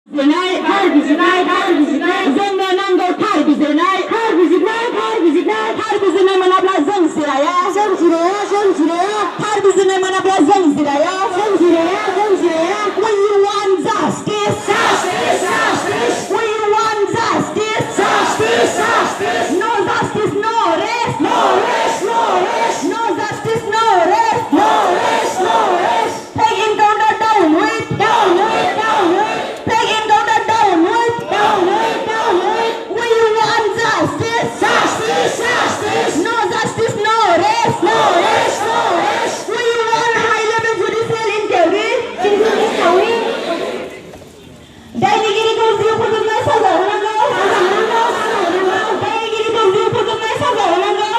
थार बिजिरनाय जोंनो नांगौ थार बिजिरनाय थार बिजिरनाय मोनाब्ला जों जिराया थार बिजिरनाय मोनाब्ला जों Jiraiya We want justice We want justice No justice no rest No justice no rest Take encounter down with Take encounter down with We want justice No justice no rest We want high level judicial inquiry दायनिगिरिखौ जिउ फोजोबनाय साजा होनांगौ दायनिगिरिखौ जिउ फोजोबनाय साजा होनांगौ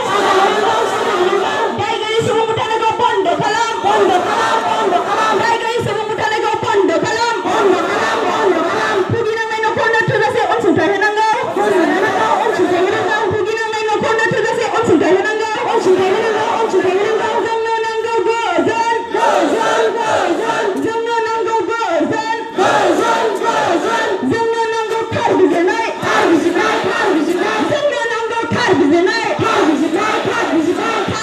दायगैयै सुबुं बुथारनायखौ बन्द खालाम दायगैयै सुबुं बुथारनायखौ बन्द खालाम भुगिनांनाय नखरनो थोजासे अनसुंथाइ होनांगौ भुगिनांनाय नखरनो थोजासे अनसुंथाइ होनांगौ जोंनो नांगौ गोजोन जोंनो नांगौ गोजोन जोंनो नांगौ थार बिजिरनाय जोंनो नांगौ थार बिजिरनाय थार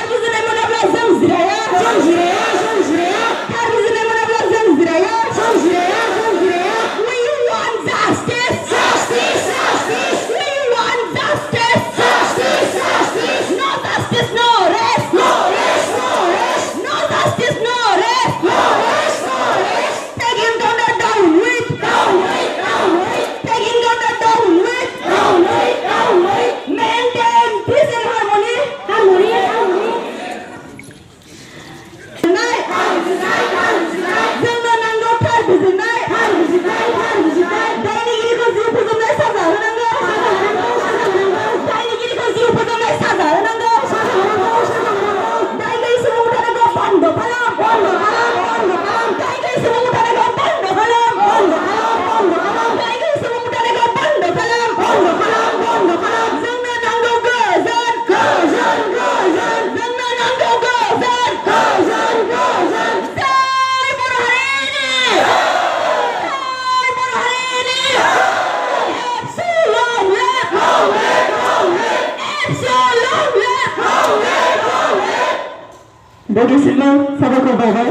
बिजिरनाय मोनाब्ला जों जिराया थार बिजिरनाय मोनाब्ला जों Jiraiya We want justice We want justice No justice no rest No justice no rest Take encounter down with Take encounter down with Maintain peace and harmony जोंनो नांगौ थार बिजिरनाय दायनिगिरिखौ जिउ फोजोबनाय साजा होनांगौ दायनिगिरिखौ जिउ फोजोबनाय साजा होनांगौ दायगैयै सुबुं बुथारनायखौ बन्द खालाम दायगैयै सुबुं बुथारनायखौ बन्द खालाम दायगैयै सुबुं बुथारनायखौ बन्द खालाम जोंनो नांगौ गोजोन जोंनो नांगौ गोजोन जय बर' हारिनि Epsilon left Epsilon left बयनिसिमबो साबायखर बावबाय